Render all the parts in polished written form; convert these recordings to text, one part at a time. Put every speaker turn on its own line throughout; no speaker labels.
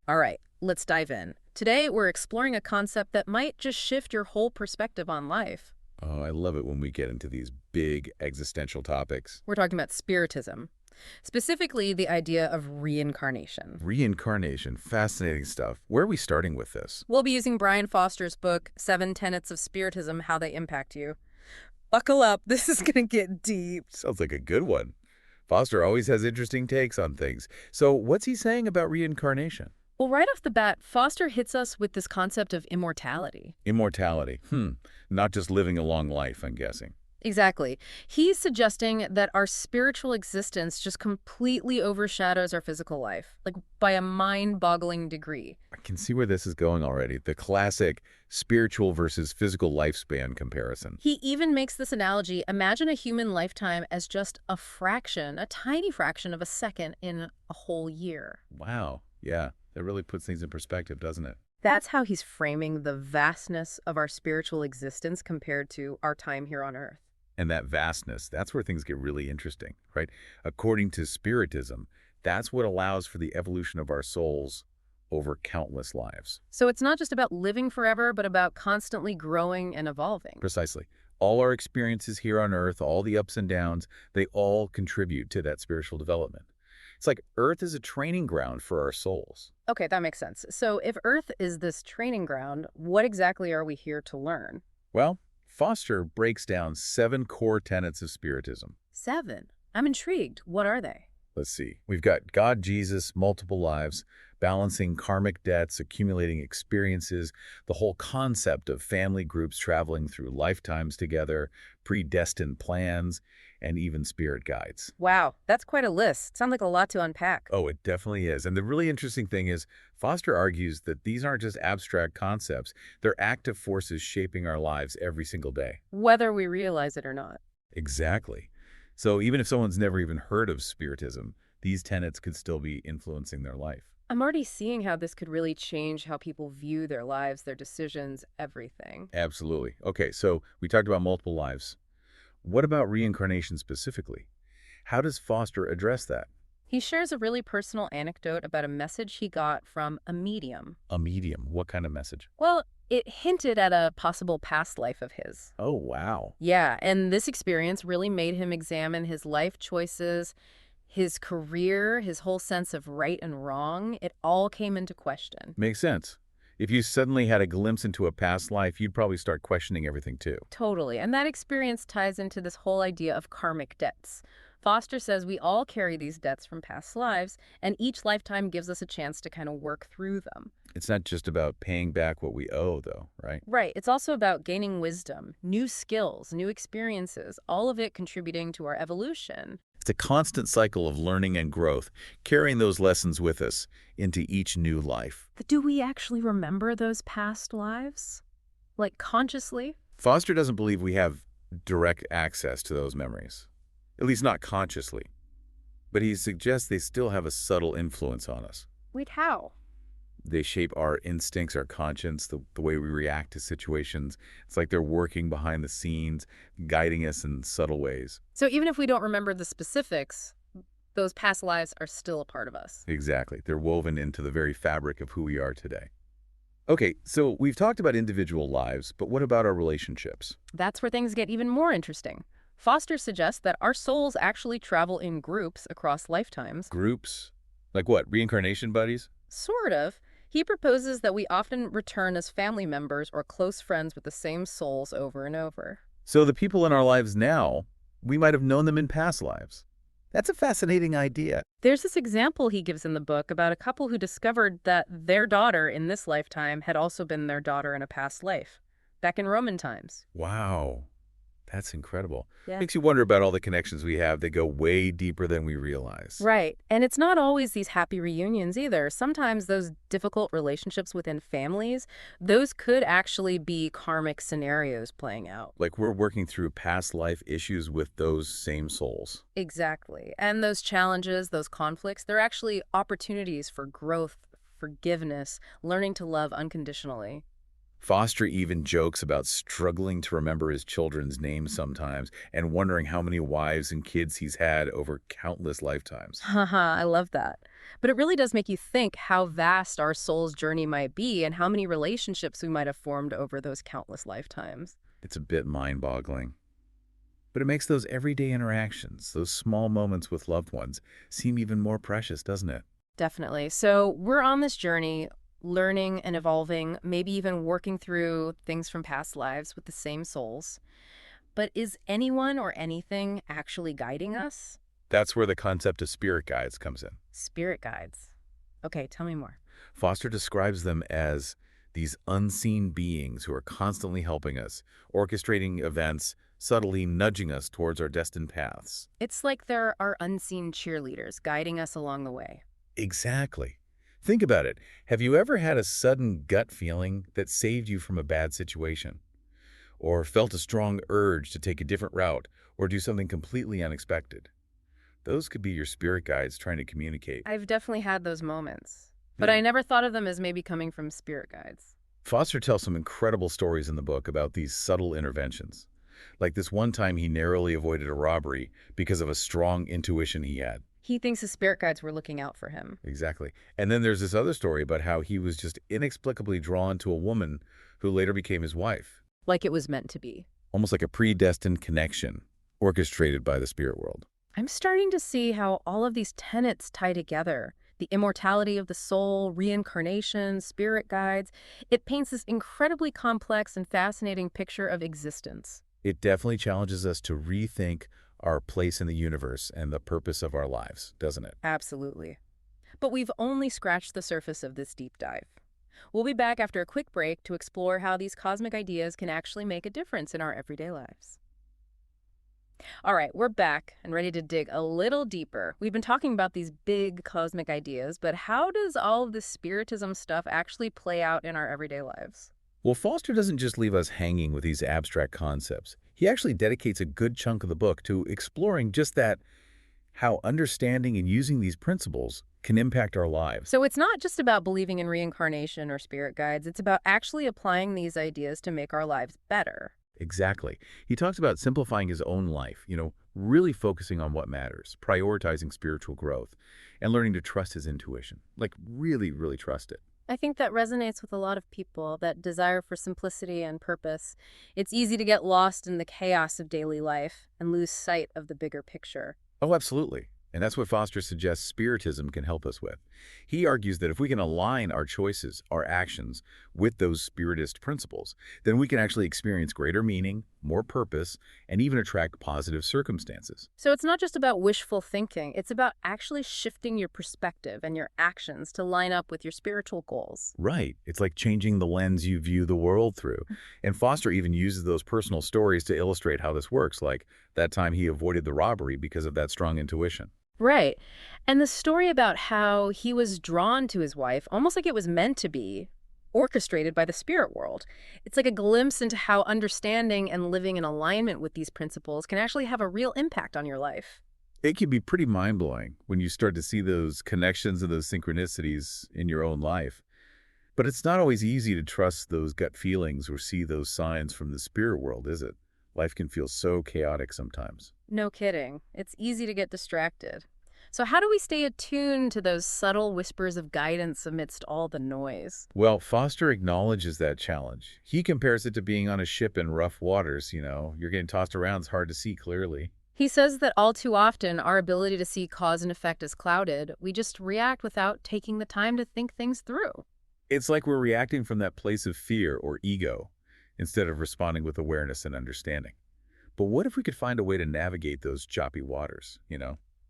All right, let's dive in. Today, we're exploring a concept that might just shift your whole perspective on life.
Oh, I love it when we get into these big existential topics.
We're talking about Spiritism, specifically the idea of reincarnation.
Reincarnation, fascinating stuff. Where are we starting with this?
We'll be using Brian Foster's book, Seven Tenets of Spiritism, How They Impact You. Buckle up, this is going to get deep.
Sounds like a good one. Foster always has interesting takes on things. So what's he saying about reincarnation?
Well, right off the bat, Foster hits us with this concept of immortality.
Immortality. Not just living a long life, I'm guessing.
Exactly. He's suggesting that our spiritual existence just completely overshadows our physical life, like by a mind-boggling degree.
I can see where this is going already. The classic spiritual versus physical lifespan comparison.
He even makes this analogy: imagine a human lifetime as just a fraction, a tiny fraction of a second in a whole year.
Wow. Yeah, that really puts things in perspective, doesn't it?
That's how he's framing the vastness of our spiritual existence compared to our time here on Earth.
And that vastness, that's where things get really interesting, right? According to Spiritism, that's what allows for the evolution of our souls over countless lives.
So it's not just about living forever, but about constantly growing and evolving.
Precisely. All our experiences here on Earth, all the ups and downs, they all contribute to that spiritual development. It's like Earth is a training ground for our souls.
Okay, that makes sense. So if Earth is this training ground, what exactly are we here to learn?
Well, Foster breaks down 7 core tenets of Spiritism.
7. I'm intrigued. What are they?
Let's see. We've got God, Jesus, multiple lives, balancing karmic debts, accumulating experiences, the whole concept of family groups traveling through lifetimes together, predestined plans, and even spirit guides.
Wow, that's quite a list. Sounds like a lot to unpack.
Oh, it definitely is. And the really interesting thing is, Foster argues that these aren't just abstract concepts, they're active forces shaping our lives every single day.
Whether we realize it or not.
Exactly. So even if someone's never even heard of Spiritism, these tenets could still be influencing their life.
I'm already seeing how this could really change how people view their lives, their decisions, everything.
Absolutely. Okay, so we talked about multiple lives. What about reincarnation specifically? How does Foster address that?
He shares a really personal anecdote about a message he got from a medium.
A medium. What kind of message?
Well, it hinted at a possible past life of his.
Oh, wow.
Yeah, and this experience really made him examine his life choices, his career, his whole sense of right and wrong. It all came into question.
Makes sense. If you suddenly had a glimpse into a past life, you'd probably start questioning everything too.
Totally. And that experience ties into this whole idea of karmic debts. Foster says we all carry these debts from past lives, and each lifetime gives us a chance to kind of work through them.
It's not just about paying back what we owe, though, right?
Right. It's also about gaining wisdom, new skills, new experiences, all of it contributing to our evolution.
It's a constant cycle of learning and growth, carrying those lessons with us into each new life.
But do we actually remember those past lives? Like consciously?
Foster doesn't believe we have direct access to those memories, at least not consciously. But he suggests they still have a subtle influence on us.
Wait, how?
They shape our instincts, our conscience, the way we react to situations. It's like they're working behind the scenes, guiding us in subtle ways.
So even if we don't remember the specifics, those past lives are still a part of us.
Exactly. They're woven into the very fabric of who we are today. Okay, so we've talked about individual lives, but what about our relationships?
That's where things get even more interesting. Foster suggests that our souls actually travel in groups across lifetimes.
Groups? Like what, reincarnation buddies?
Sort of. He proposes that we often return as family members or close friends with the same souls over and over.
So the people in our lives now, we might have known them in past lives. That's a fascinating idea.
There's this example he gives in the book about a couple who discovered that their daughter in this lifetime had also been their daughter in a past life, back in Roman times.
Wow, that's incredible.
Yeah.
Makes you wonder about all the connections we have that go way deeper than we realize.
Right. And it's not always these happy reunions either. Sometimes those difficult relationships within families, those could actually be karmic scenarios playing out.
Like we're working through past life issues with those same souls.
Exactly. And those challenges, those conflicts, they're actually opportunities for growth, forgiveness, learning to love unconditionally.
Foster even jokes about struggling to remember his children's names sometimes and wondering how many wives and kids he's had over countless lifetimes.
Haha, I love that. But it really does make you think how vast our soul's journey might be and how many relationships we might have formed over those countless lifetimes.
It's a bit mind-boggling. But it makes those everyday interactions, those small moments with loved ones, seem even more precious, doesn't it?
Definitely. So we're on this journey, learning and evolving, maybe even working through things from past lives with the same souls. But is anyone or anything actually guiding us?
That's where the concept of spirit guides comes in.
Spirit guides. Okay, tell me more.
Foster describes them as these unseen beings who are constantly helping us, orchestrating events, subtly nudging us towards our destined paths.
It's like there are unseen cheerleaders guiding us along the way.
Exactly. Think about it. Have you ever had a sudden gut feeling that saved you from a bad situation? Or felt a strong urge to take a different route or do something completely unexpected? Those could be your spirit guides trying to communicate.
I've definitely had those moments, but
Yeah.
I never thought of them as maybe coming from spirit guides.
Foster tells some incredible stories in the book about these subtle interventions. Like this one time he narrowly avoided a robbery because of a strong intuition he had.
He thinks his spirit guides were looking out for him.
Exactly. And then there's this other story about how he was just inexplicably drawn to a woman who later became his wife.
Like it was meant to be.
Almost like a predestined connection orchestrated by the spirit world.
I'm starting to see how all of these tenets tie together. The immortality of the soul, reincarnation, spirit guides. It paints this incredibly complex and fascinating picture of existence.
It definitely challenges us to rethink our place in the universe and the purpose of our lives, doesn't it?
Absolutely. But we've only scratched the surface of this deep dive. We'll be back after a quick break to explore how these cosmic ideas can actually make a difference in our everyday lives. All right, we're back and ready to dig a little deeper. We've been talking about these big cosmic ideas, but how does all of this spiritism stuff actually play out in our everyday lives?
Well, Foster doesn't just leave us hanging with these abstract concepts. He actually dedicates a good chunk of the book to exploring just that, how understanding and using these principles can impact our lives.
So it's not just about believing in reincarnation or spirit guides, it's about actually applying these ideas to make our lives better.
Exactly. He talks about simplifying his own life, really focusing on what matters, prioritizing spiritual growth, and learning to trust his intuition. Like, really, really trust it.
I think that resonates with a lot of people, that desire for simplicity and purpose. It's easy to get lost in the chaos of daily life and lose sight of the bigger picture.
Oh, absolutely. And that's what Foster suggests Spiritism can help us with. He argues that if we can align our choices, our actions, with those Spiritist principles, then we can actually experience greater meaning, more purpose, and even attract positive circumstances.
So it's not just about wishful thinking, it's about actually shifting your perspective and your actions to line up with your spiritual goals.
Right. It's like changing the lens you view the world through. And Foster even uses those personal stories to illustrate how this works, like that time he avoided the robbery because of that strong intuition.
Right. And the story about how he was drawn to his wife, almost like it was meant to be, orchestrated by the spirit world. It's like a glimpse into how understanding and living in alignment with these principles can actually have a real impact on your life.
It can be pretty mind-blowing when you start to see those connections and those synchronicities in your own life. But it's not always easy to trust those gut feelings or see those signs from the spirit world, is it? Life can feel so chaotic sometimes.
No kidding. It's easy to get distracted. So how do we stay attuned to those subtle whispers of guidance amidst all the noise?
Well, Foster acknowledges that challenge. He compares it to being on a ship in rough waters, You're getting tossed around, it's hard to see clearly.
He says that all too often our ability to see cause and effect is clouded. We just react without taking the time to think things through.
It's like we're reacting from that place of fear or ego instead of responding with awareness and understanding. But what if we could find a way to navigate those choppy waters?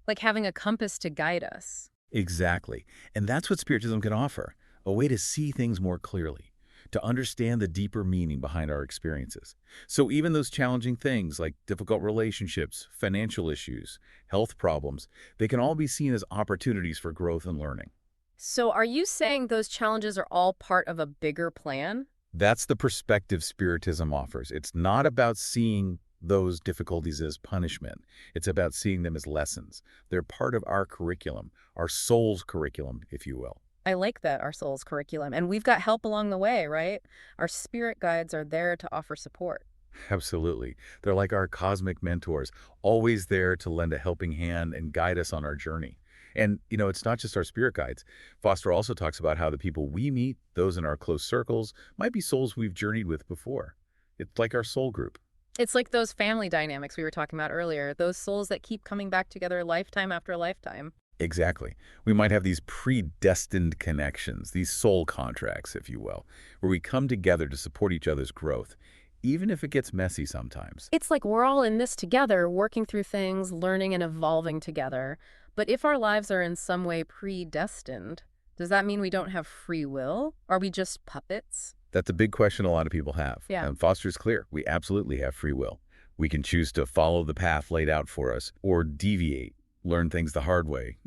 Like having a compass to guide us.
Exactly. And that's what Spiritism can offer, a way to see things more clearly, to understand the deeper meaning behind our experiences. So even those challenging things like difficult relationships, financial issues, health problems, they can all be seen as opportunities for growth and learning.
So are you saying those challenges are all part of a bigger plan?
That's the perspective Spiritism offers. It's not about seeing those difficulties as punishment. It's about seeing them as lessons. They're part of our curriculum, our soul's curriculum, if you will.
I like that, our soul's curriculum. And we've got help along the way, right? Our spirit guides are there to offer support.
Absolutely. They're like our cosmic mentors, always there to lend a helping hand and guide us on our journey. And, it's not just our spirit guides. Foster also talks about how the people we meet, those in our close circles, might be souls we've journeyed with before. It's like our soul group.
It's like those family dynamics we were talking about earlier, those souls that keep coming back together lifetime after lifetime.
Exactly. We might have these predestined connections, these soul contracts, if you will, where we come together to support each other's growth, even if it gets messy sometimes.
It's like we're all in this together, working through things, learning and evolving together. But if our lives are in some way predestined, does that mean we don't have free will? Are we just puppets?
That's a big question a lot of people have.
Yeah.
And Foster's clear. We absolutely have free will. We can choose to follow the path laid out for us or deviate, learn things the hard way.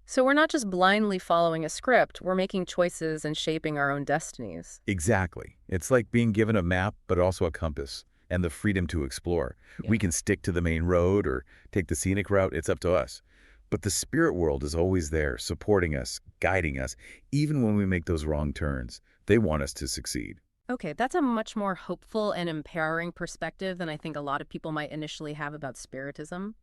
So we're not just blindly following a script, we're making choices and shaping our own destinies.
Exactly. It's like being given a map, but also a compass and the freedom to explore.
Yeah.
We can stick to the main road or take the scenic route. It's up to us. But the spirit world is always there, supporting us, guiding us, even when we make those wrong turns. They want us to succeed.
Okay, that's a much more hopeful and empowering perspective than I think a lot of people might initially have about Spiritism.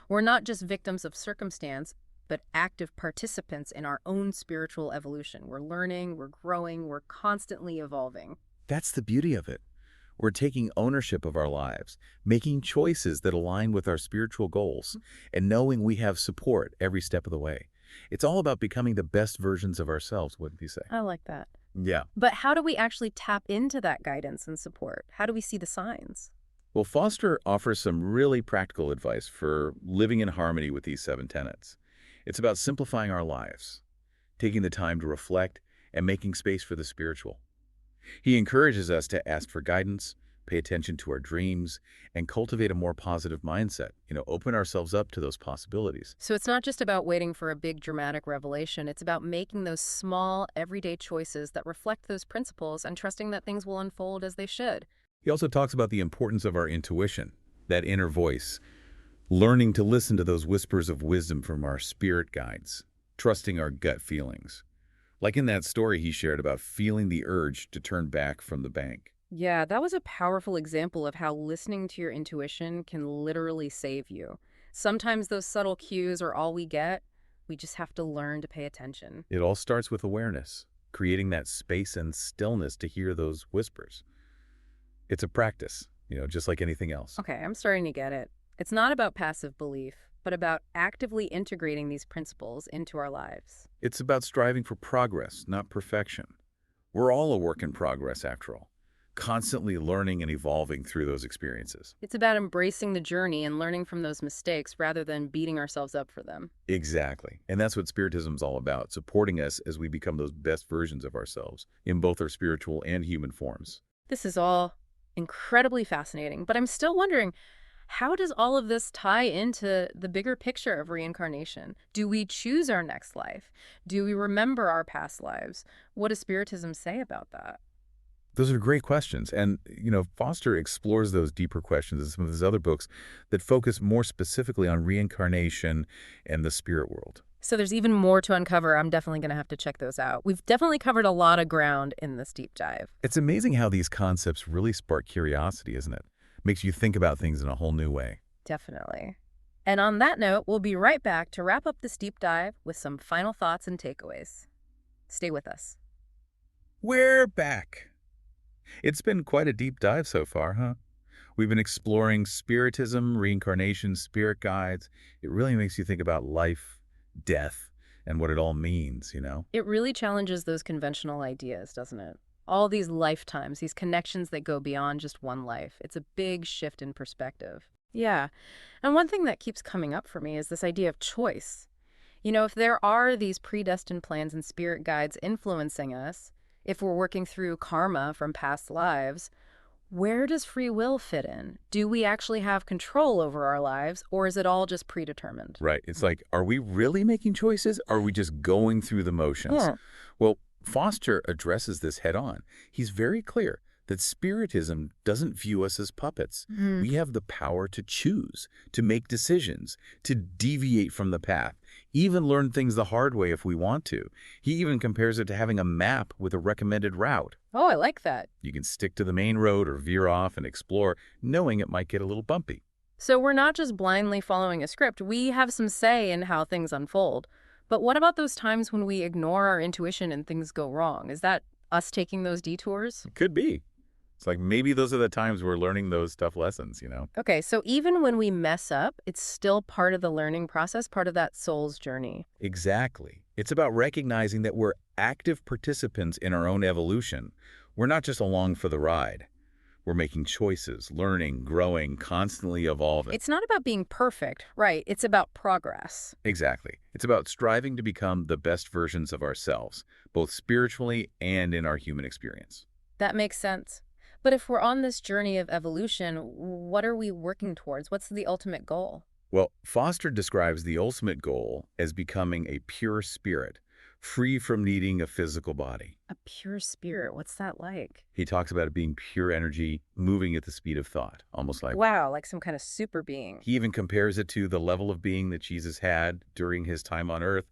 We're not just victims of circumstance, but active participants in our own spiritual evolution. We're learning, we're growing, we're constantly evolving.
That's the beauty of it. We're taking ownership of our lives, making choices that align with our spiritual goals, and knowing we have support every step of the way. It's all about becoming the best versions of ourselves, wouldn't you say?
I like that.
Yeah.
But how do we actually tap into that guidance and support? How do we see the signs?
Well, Foster offers some really practical advice for living in harmony with these 7 tenets. It's about simplifying our lives, taking the time to reflect, and making space for the spiritual. He encourages us to ask for guidance, pay attention to our dreams, and cultivate a more positive mindset. Open ourselves up to those possibilities.
So it's not just about waiting for a big dramatic revelation. It's about making those small, everyday choices that reflect those principles and trusting that things will unfold as they should.
He also talks about the importance of our intuition, that inner voice, learning to listen to those whispers of wisdom from our spirit guides, trusting our gut feelings. Like in that story he shared about feeling the urge to turn back from the bank.
Yeah, that was a powerful example of how listening to your intuition can literally save you. Sometimes those subtle cues are all we get. We just have to learn to pay attention.
It all starts with awareness, creating that space and stillness to hear those whispers. It's a practice, just like anything else.
Okay, I'm starting to get it. It's not about passive belief, but about actively integrating these principles into our lives.
It's about striving for progress, not perfection. We're all a work in progress, after all, constantly learning and evolving through those experiences.
It's about embracing the journey and learning from those mistakes rather than beating ourselves up for them.
Exactly. And that's what Spiritism's all about, supporting us as we become those best versions of ourselves in both our spiritual and human forms.
This is all incredibly fascinating, but I'm still wondering, how does all of this tie into the bigger picture of reincarnation? Do we choose our next life? Do we remember our past lives? What does Spiritism say about that?
Those are great questions. And, Foster explores those deeper questions in some of his other books that focus more specifically on reincarnation and the spirit world.
So there's even more to uncover. I'm definitely going to have to check those out. We've definitely covered a lot of ground in this deep dive.
It's amazing how these concepts really spark curiosity, isn't it? Makes you think about things in a whole new way.
Definitely. And on that note, we'll be right back to wrap up this deep dive with some final thoughts and takeaways. Stay with us.
We're back. It's been quite a deep dive so far, huh? We've been exploring Spiritism, reincarnation, spirit guides. It really makes you think about life, death, and what it all means.
It really challenges those conventional ideas, doesn't it? All these lifetimes, these connections that go beyond just one life. It's a big shift in perspective. Yeah. And one thing that keeps coming up for me is this idea of choice. If there are these predestined plans and spirit guides influencing us, if we're working through karma from past lives, where does free will fit in? Do we actually have control over our lives, or is it all just predetermined?
Right. It's like, are we really making choices? Or are we just going through the motions?
Yeah.
Well, Foster addresses this head on. He's very clear that Spiritism doesn't view us as puppets. We have the power to choose, to make decisions, to deviate from the path, even learn things the hard way if we want to. He even compares it to having a map with a recommended route.
Oh, I like that.
You can stick to the main road or veer off and explore, knowing it might get a little bumpy.
So we're not just blindly following a script, we have some say in how things unfold. But what about those times when we ignore our intuition and things go wrong? Is that us taking those detours?
It could be. It's like maybe those are the times we're learning those tough lessons.
Okay, so even when we mess up, it's still part of the learning process, part of that soul's journey.
Exactly. It's about recognizing that we're active participants in our own evolution. We're not just along for the ride. We're making choices, learning, growing, constantly evolving.
It's not about being perfect, right? It's about progress.
Exactly. It's about striving to become the best versions of ourselves, both spiritually and in our human experience.
That makes sense. But if we're on this journey of evolution, what are we working towards? What's the ultimate goal?
Well, Foster describes the ultimate goal as becoming a pure spirit, free from needing a physical body.
A pure spirit. What's that like?
He talks about it being pure energy, moving at the speed of thought, almost like.
Wow, like some kind of super being.
He even compares it to the level of being that Jesus had during his time on earth,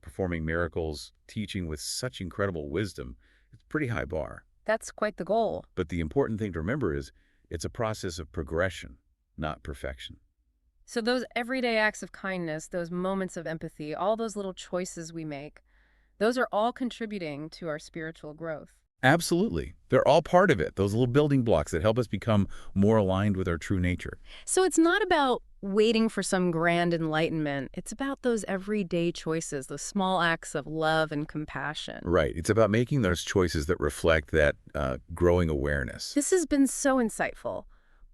performing miracles, teaching with such incredible wisdom. It's a pretty high bar.
That's quite the goal.
But the important thing to remember is it's a process of progression, not perfection.
So those everyday acts of kindness, those moments of empathy, all those little choices we make, those are all contributing to our spiritual growth.
Absolutely. They're all part of it, those little building blocks that help us become more aligned with our true nature.
So it's not about waiting for some grand enlightenment. It's about those everyday choices, those small acts of love and compassion.
Right. It's about making those choices that reflect that growing awareness.
This has been so insightful.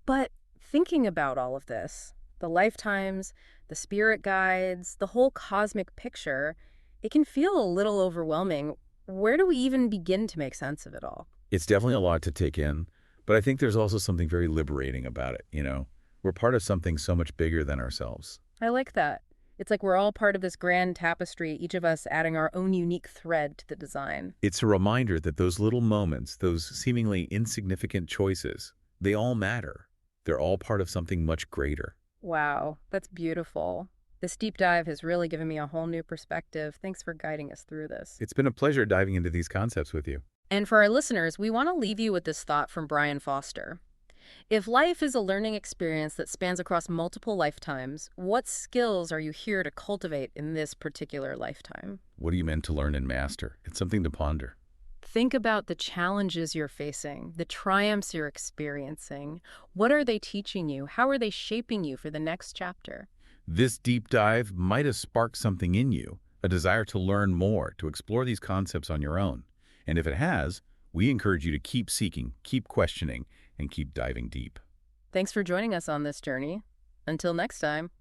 But thinking about all of this, the lifetimes, the spirit guides, the whole cosmic picture, it can feel a little overwhelming. Where do we even begin to make sense of it all?
It's definitely a lot to take in, but I think there's also something very liberating about it. We're part of something so much bigger than ourselves.
I like that. It's like we're all part of this grand tapestry, each of us adding our own unique thread to the design.
It's a reminder that those little moments, those seemingly insignificant choices, they all matter. They're all part of something much greater.
Wow, that's beautiful. This deep dive has really given me a whole new perspective. Thanks for guiding us through this.
It's been a pleasure diving into these concepts with you.
And for our listeners, we want to leave you with this thought from Brian Foster. If life is a learning experience that spans across multiple lifetimes, what skills are you here to cultivate in this particular lifetime?
What are you meant to learn and master? It's something to ponder.
Think about the challenges you're facing, the triumphs you're experiencing. What are they teaching you? How are they shaping you for the next chapter?
This deep dive might have sparked something in you, a desire to learn more, to explore these concepts on your own. And if it has, we encourage you to keep seeking, keep questioning, and keep diving deep.
Thanks for joining us on this journey. Until next time.